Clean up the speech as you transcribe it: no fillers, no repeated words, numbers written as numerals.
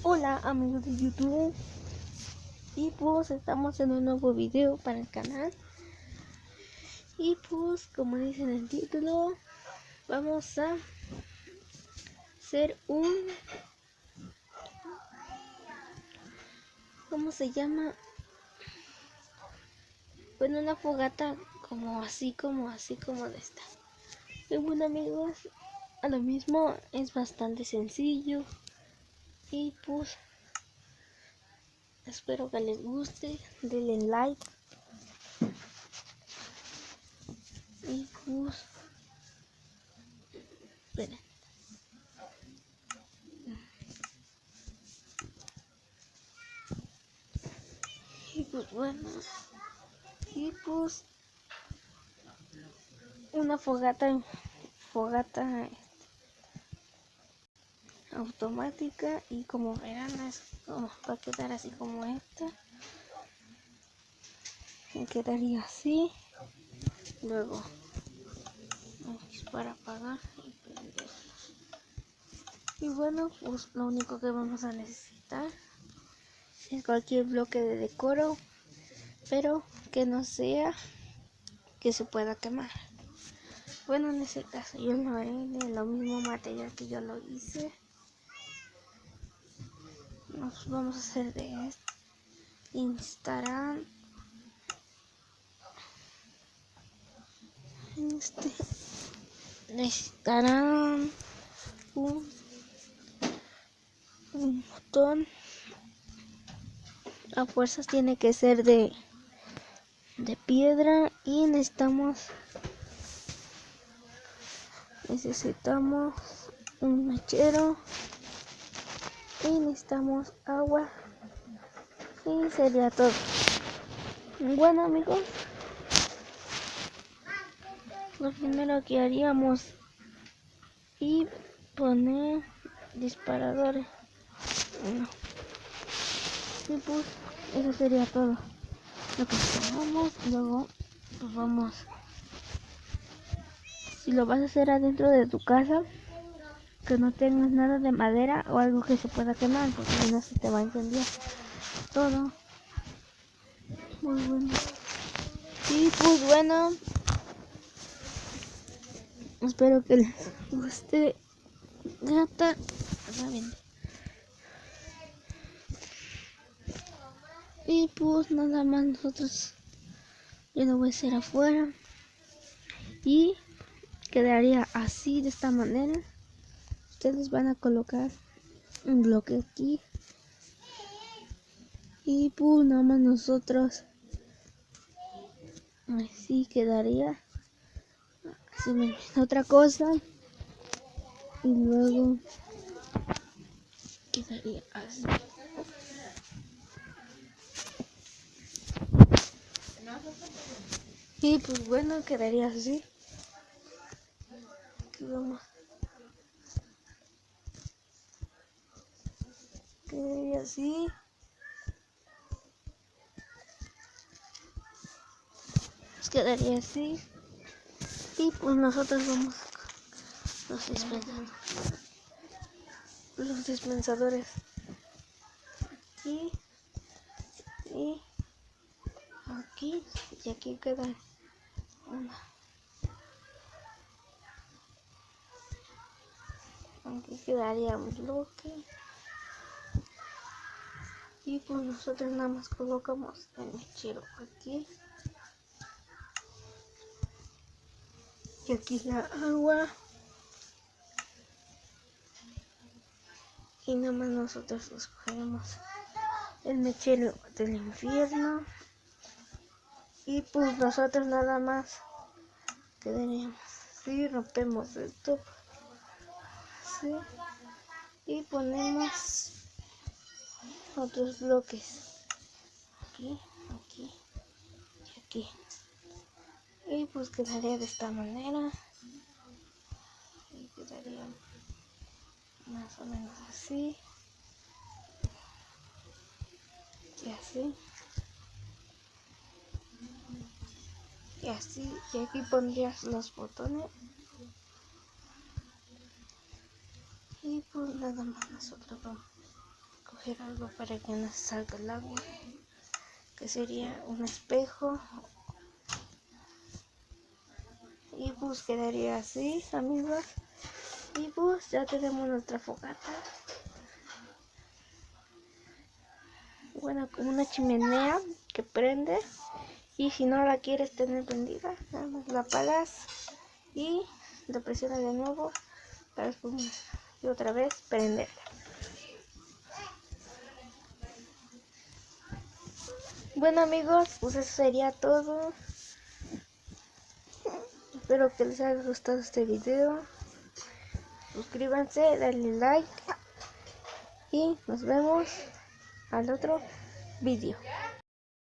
Hola amigos de YouTube, y pues estamos en un nuevo video para el canal. Y pues como dice en el título, vamos a hacer ¿cómo se llama? Bueno, una fogata como de esta. Y bueno amigos, a lo mismo es bastante sencillo. Y pues espero que les guste, denle like. Y pues esperen. Y pues bueno, y pues una fogata automática, y como verán va a quedar así como esta, y quedaría así. Luego para apagar y prender. Y bueno, pues lo único que vamos a necesitar es cualquier bloque de decoro, pero que no sea que se pueda quemar. Bueno, en ese caso yo lo haré de lo mismo material que yo lo hice. Nos vamos a hacer de esto. Necesitarán un botón. A fuerzas tiene que ser de piedra, y necesitamos un mechero, y necesitamos agua, y sería todo. Bueno amigos, lo primero que haríamos y poner disparadores. Y pues eso sería todo lo que tenemos. Luego pues vamos, si lo vas a hacer adentro de tu casa, que no tengas nada de madera o algo que se pueda quemar, porque si no se te va a incendiar todo. Muy bueno. Y pues bueno, espero que les guste. Gata, y pues nada más, yo lo voy a hacer afuera, y quedaría así, de esta manera. Ustedes van a colocar un bloque aquí, y pues nada más nosotros así quedaría. Se me olvidó otra cosa, y luego quedaría así. Y pues bueno, quedaría así. Aquí vamos. Quedaría así. Pues quedaría así. Y pues nosotros vamos los dispensadores aquí y aquí, y aquí queda una. Aquí quedaría un bloque, y pues nosotros nada más colocamos el mechero aquí, y aquí la agua, y nada más nosotros escogeremos el mechero del infierno, y pues nosotros nada más quedaríamos así. Rompemos esto así, y ponemos otros bloques aquí, aquí y aquí, y pues quedaría de esta manera, y quedaría más o menos así y así y así, y aquí pondrías los botones, y pues nada más nosotros vamos a escoger algo para que no salga el agua, que sería un espejo, y pues quedaría así, amigos. Y pues ya tenemos nuestra fogata, bueno, como una chimenea que prende, y si no la quieres tener prendida, nada más la apagas y la presionas de nuevo para después y otra vez prenderla. Bueno, amigos, pues eso sería todo. Espero que les haya gustado este video. Suscríbanse, denle like y nos vemos al otro video.